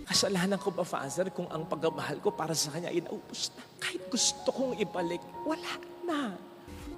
Kasalanan ko ba, Father, kung ang pagmamahal ko para sa Kanya ay naubos na? Kahit gusto kong ibalik, wala na.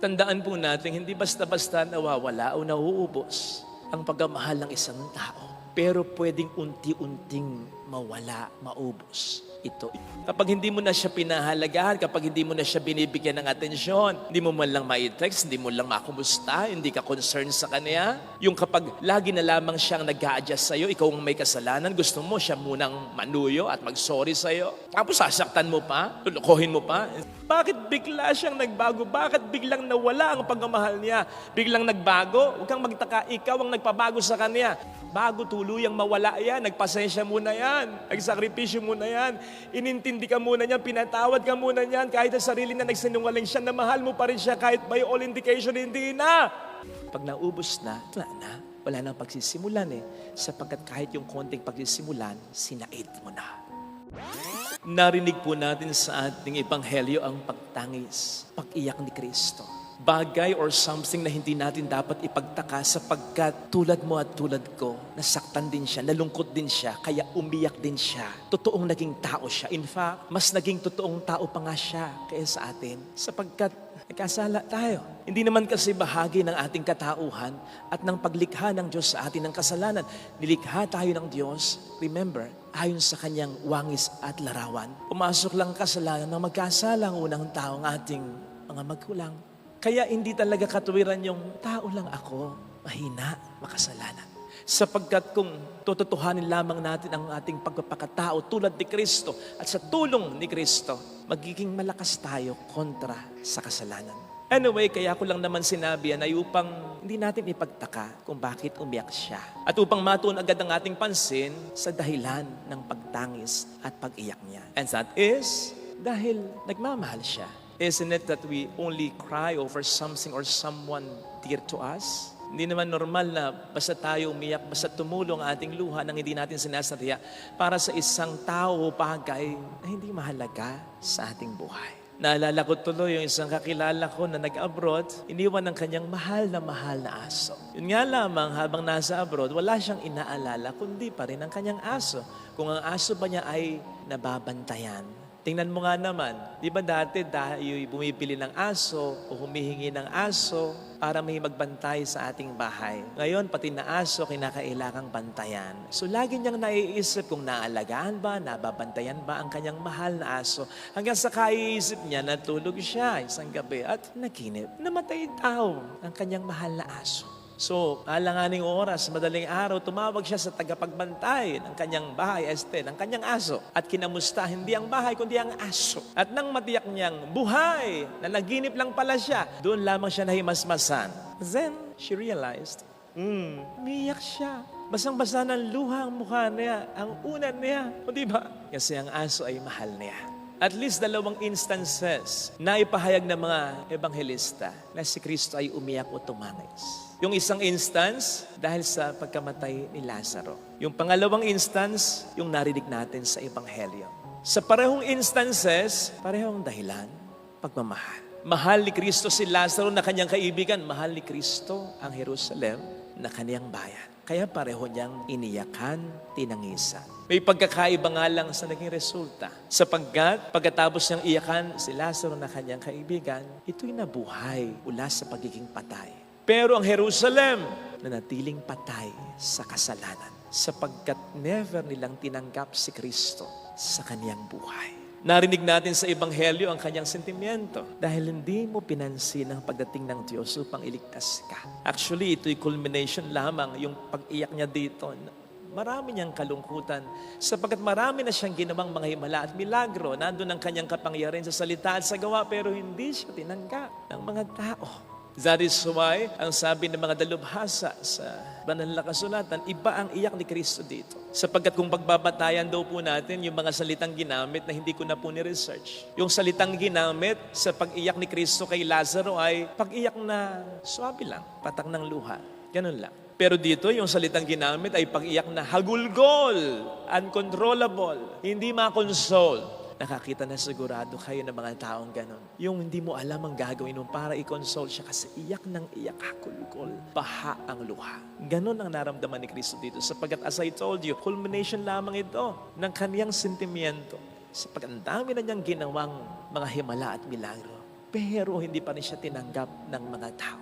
Tandaan po natin, hindi basta-basta nawawala o nauubos ang pagmamahal ng isang tao. Pero pwedeng unti-unting mawala, maubos ito. Kapag hindi mo na siya pinahalagahan, kapag hindi mo na siya binibigyan ng atensyon, hindi mo man lang ma-text, hindi mo lang makumusta, hindi ka concerned sa kanya. Yung kapag lagi na lamang siyang nag-a-adjust sa'yo, ikaw ang may kasalanan, gusto mo siya munang manuyo at mag-sorry sa'yo. Tapos sasaktan mo pa, lulukohin mo pa. Bakit bigla siyang nagbago? Bakit biglang nawala ang pagmamahal niya? Biglang nagbago? Huwag kang magtaka, ikaw ang nagpabago sa kanya. Bago tuluyang mawala yan, nagpasensya muna yan, nagsakripisyo muna yan, inintindi ka muna niyan, pinatawad ka muna niyan, kahit sa sarili na nagsinungaling siya, na mahal mo pa rin siya kahit by all indication, hindi na. Pag naubos na, wala nang pagsisimulan sapagkat kahit yung konting pagsisimulan, sinait mo na. Narinig po natin sa ating ebanghelyo ang pagtangis, pag-iyak ni Kristo. Bagay or something na hindi natin dapat ipagtaka sapagkat tulad mo at tulad ko, nasaktan din siya, nalungkot din siya, kaya umiyak din siya. Totoong naging tao siya. In fact, mas naging totoong tao pa nga siya kaya sa atin sapagkat nagkasala tayo. Hindi naman kasi bahagi ng ating katauhan at ng paglikha ng Diyos sa atin ng kasalanan. Nilikha tayo ng Diyos, remember, ayon sa kanyang wangis at larawan. Pumasok lang kasalanan ng magkasala ang unang tao ng ating mga magulang. Kaya hindi talaga katuwiran yung tao lang ako, mahina, makasalanan. Sapagkat kung tututuhanin lamang natin ang ating pagpapakatao tulad ni Kristo at sa tulong ni Kristo, magiging malakas tayo kontra sa kasalanan. Anyway, kaya ko lang naman sinabi yan ay upang hindi natin ipagtaka kung bakit umiyak siya. At upang matuon agad ang ating pansin sa dahilan ng pagtangis at pag-iyak niya. And that is dahil nagmamahal siya. Isn't it that we only cry over something or someone dear to us? Hindi naman normal na basta tayo umiyak, basta tumulong ang ating luha nang hindi natin sinasadya para sa isang tao o bagay na hindi mahalaga sa ating buhay. Naalala ko tuloy yung isang kakilala ko na nag-abroad, iniwan ng kanyang mahal na aso. Yun nga lamang, habang nasa abroad, wala siyang inaalala, kundi pa rin ang kanyang aso. Kung ang aso ba niya ay nababantayan. Tingnan mo nga naman, di ba dati tayo bumibili ng aso o humihingi ng aso para may magbantay sa ating bahay. Ngayon, pati na aso, kinakailangang bantayan. So, lagi niyang naiisip kung naalagaan ba, nababantayan ba ang kanyang mahal na aso. Hanggang sa kaiisip niya, natulog siya isang gabi at naginip. Namatay daw ang kanyang mahal na aso. So, alanganing oras, madaling araw, tumawag siya sa tagapagbantay ng kanyang bahay, ng kanyang aso. At kinamusta, hindi ang bahay, kundi ang aso. At nang matiyak niyang buhay, na naginip lang pala siya, doon lamang siya nahimasmasan. Then, she realized, umiyak siya. Basang-basa ng luha ang mukha niya, ang unan niya. O diba? Kasi ang aso ay mahal niya. At least 2 instances na ipahayag ng mga ebanghelista na si Kristo ay umiyak o tumangis. Yung isang instance, dahil sa pagkamatay ni Lazaro. Yung pangalawang instance, yung narinig natin sa ebanghelyo. Sa parehong instances, parehong dahilan, pagmamahal. Mahal ni Kristo si Lazaro na kanyang kaibigan, mahal ni Kristo ang Jerusalem na kanyang bayan. Kaya pareho niyang iniyakan, tinangisan. May pagkakaiba nga lang sa naging resulta. Sapagkat pagkatapos niyang iyakan si Lazaro na kanyang kaibigan, ito'y nabuhay mula sa pagiging patay. Pero ang Jerusalem, nanatiling patay sa kasalanan. Sapagkat never nilang tinanggap si Kristo sa kaniyang buhay. Narinig natin sa Ebanghelyo ang kanyang sentimiento dahil hindi mo pinansin ang pagdating ng Diyos upang iligtas ka. Actually, ito'y culmination lamang yung pag-iyak niya dito. Marami niyang kalungkutan sapagkat marami na siyang ginawang mga himala at milagro. Nandun ang kanyang kapangyarihan sa salita at sa gawa pero hindi siya tinanggap ng mga tao. That is why, ang sabi ng mga dalubhasa sa banal na kasulatan, iba ang iyak ni Kristo dito. Sapagkat kung pagbabatayan daw po natin yung mga salitang ginamit na hindi ko na po ni-research. Yung salitang ginamit sa pag-iyak ni Kristo kay Lazaro ay pag-iyak na swabe lang, patak ng luha. Ganun lang. Pero dito, yung salitang ginamit ay pag-iyak na hagulgol, uncontrollable, hindi ma-console. Nakakita na sigurado kayo ng mga taong ganon. Yung hindi mo alam ang gagawin mo para i-console siya kasi iyak ng iyak, hakulkol, baha ang luha. Ganon ang naramdaman ni Kristo dito sapagkat as I told you, culmination lamang ito ng kaniyang sentimiento. Sapagkat ang dami na niyang ginawang mga himala at milagro. Pero hindi pa rin siya tinanggap ng mga tao.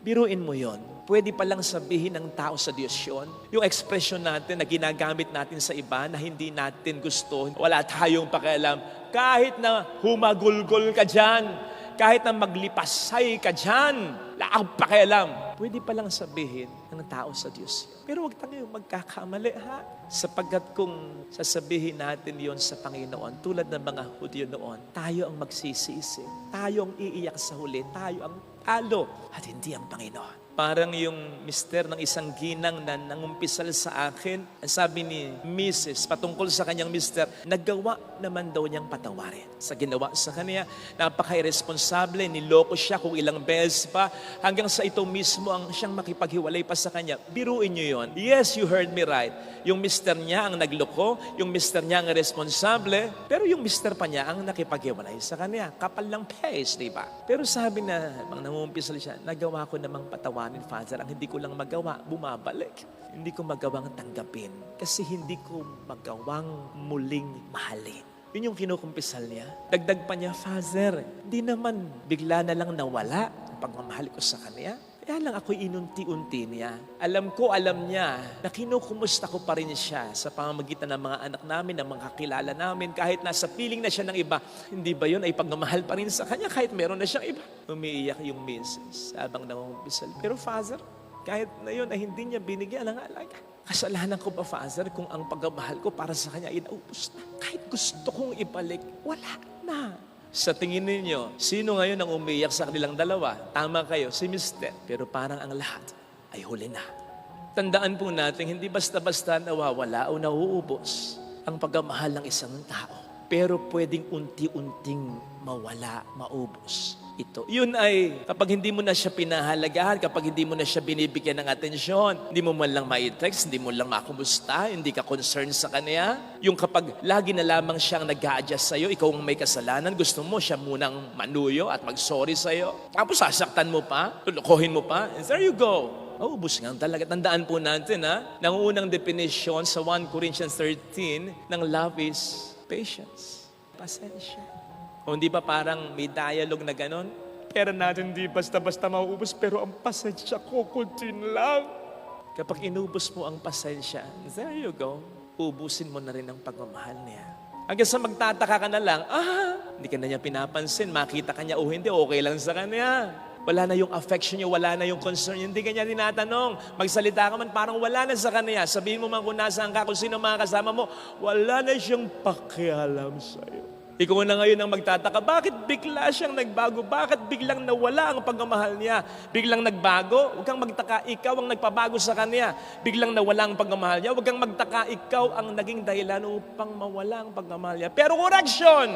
Biruin mo yon. Pwede palang sabihin ng tao sa Diyos yun. Yung expression natin na ginagamit natin sa iba na hindi natin gusto. Wala tayong pakialam. Kahit na humagulgol ka dyan, kahit na maglipasay ka dyan, wala kang pakialam. Pwede palang sabihin ng tao sa Diyos yun. Pero huwag tayong magkakamali ha. Sapagkat kung sasabihin natin yon sa Panginoon, tulad ng mga Hudyo noon, tayo ang magsisisi. Tayo ang iiyak sa huli. Tayo ang talo at hindi ang Panginoon. Parang yung mister ng isang ginang na nangumpisal sa akin, ang sabi ni Mrs. patungkol sa kanyang mister, naggawa naman daw niyang patawarin. Sa ginawa sa kanya, napaka-irresponsable, niloko siya kung ilang beses pa, hanggang sa ito mismo ang siyang makipaghiwalay pa sa kanya. Biruin niyo yon. Yes, you heard me right. Yung mister niya ang nagloko, yung mister niya ang irresponsable, pero yung mister pa niya ang nakipaghiwalay sa kanya. Kapal lang pace, di ba? Pero sabi na, nangumpisal siya, nagawa ko namang patawarin, Father, ang hindi ko lang magawa, bumabalik. Hindi ko magawang tanggapin kasi hindi ko magawang muling mahalin. Yun yung kinukumpisal niya. Dagdag pa niya, Father, hindi naman bigla na lang nawala ang pagmamahal ko sa kanya. Kaya lang ako'y inunti-unti niya. Alam niya na kinukumusta ko pa rin siya sa pamamagitan ng mga anak namin, ng mga kakilala namin, kahit nasa piling na siya ng iba. Hindi ba yun ay pagmamahal pa rin sa kanya kahit meron na siyang iba? Umiiyak yung misis habang nangumpisal. Pero Father, kahit na yun ay hindi niya binigyan ng alaga. Kasalanan ko ba, Father, kung ang pagmamahal ko para sa kanya ay naubos na? Kahit gusto kong ibalik, wala na. Sa tingin ninyo, sino ngayon ang umiyak sa kanilang dalawa? Tama kayo, si Mister. Pero parang ang lahat ay huli na. Tandaan po natin, hindi basta-basta nawawala o nauubos ang pagmamahal ng isang tao. Pero pwedeng unti-unting mawala, maubos ito. Yun ay kapag hindi mo na siya pinahalagahan, kapag hindi mo na siya binibigyan ng atensyon, hindi mo man lang ma-text, hindi mo lang makumusta, hindi ka concerned sa kanya. Yung kapag lagi na lamang siyang nag-a-adjust sa'yo, ikaw ang may kasalanan, gusto mo siya munang manuyo at mag-sorry sa'yo. Tapos sasaktan mo pa, lulukohin mo pa, and there you go. Ubus nga talaga. Tandaan po natin ng unang definition sa 1 Corinthians 13 ng love is patience. Pasensya. O hindi ba parang may dialogue na ganon? Pera natin di basta-basta mauubos, pero ang pasensya ko, kunti lang. Kapag inubos mo ang pasensya, there you go. Ubusin mo na rin ang pagmamahal niya. Hanggang sa magtataka ka na lang, hindi ka na niya pinapansin, makita ka niya o hindi, okay lang sa kanya. Wala na yung affection niya, wala na yung concern niya, hindi ka niya tinatanong. Magsalita ka man, parang wala na sa kanya. Sabihin mo man kung nasaan ka, kung sino mga kasama mo, wala na siyang pakialam sa'yo. Ikaw na ngayon ang magtataka, bakit bigla siyang nagbago? Bakit biglang nawala ang pagmamahal niya? Biglang nagbago? Huwag kang magtaka, ikaw ang nagpabago sa kanya. Biglang nawala ang pagmamahal niya? Huwag kang magtaka, ikaw ang naging dahilan upang mawala ang pagmamahal niya. Pero correction!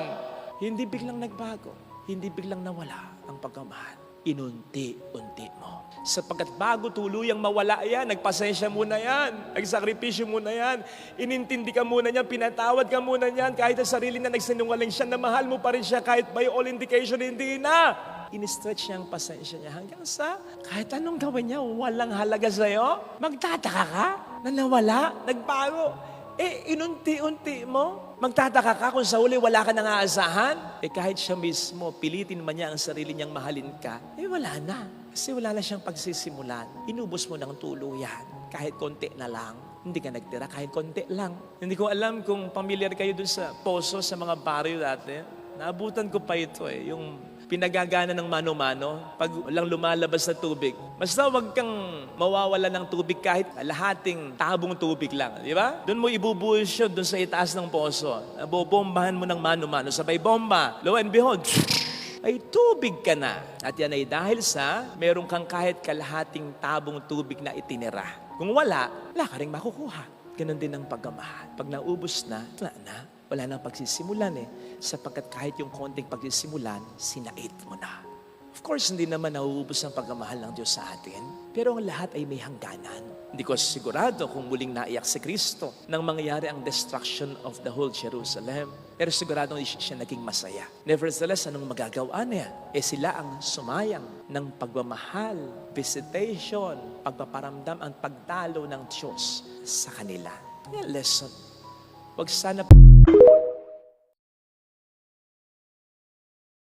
Hindi biglang nagbago. Hindi biglang nawala ang pagmamahal. Inunti-unti mo. Sapagkat bago tuluyang mawala yan, nagpasensya muna yan, nagsakripisyo muna yan, inintindi ka muna niyan, pinatawad ka muna niyan, kahit sa sarili na nagsinungaling siya, na mahal mo pa rin siya, kahit by all indication, hindi na. In-stretch niya ang pasensya niya hanggang sa kahit anong gawin niya, walang halaga sa'yo. Magtataka ka na nawala, nagbago. Inunti-unti mo. Magtataka ka kung sa huli wala ka nang aasahan. Kahit siya mismo, pilitin man niya ang sarili niyang mahalin ka, wala na. Kasi wala na siyang pagsisimulan. Inubos mo ng tuluyan. Kahit konti na lang. Hindi ka nagtira, kahit konti lang. Hindi ko alam kung familiar kayo dun sa poso, sa mga baryo dati. Naabutan ko pa ito yung pinagagana ng mano-mano pag walang lumalabas na tubig. Basta wag kang mawawala ng tubig kahit lahating tabong tubig lang. Di ba? Doon mo ibubuhos yun doon sa itaas ng poso. Bobombahan mo ng mano-mano. Sabay bomba. Lo and behold, ay tubig ka na. At yan ay dahil sa meron kang kahit kalahating tabong tubig na itinira. Kung wala ka rin makukuha. Ganon din ang pagmamahal. Pag naubos na, wala nang pagsisimulan sapagkat kahit yung konting pagsisimulan, sinait mo na. Of course, hindi naman nauubos ang pagmamahal ng Diyos sa atin. Pero ang lahat ay may hangganan. Hindi ko sigurado kung muling naiyak si Kristo nang mangyayari ang destruction of the whole Jerusalem. Pero sigurado hindi siya naging masaya. Nevertheless, anong magagawa niya? Sila ang sumayang ng pagmamahal, visitation, pagpaparamdam, ang pagdalo ng Diyos sa kanila. Yan lesson. Huwag sana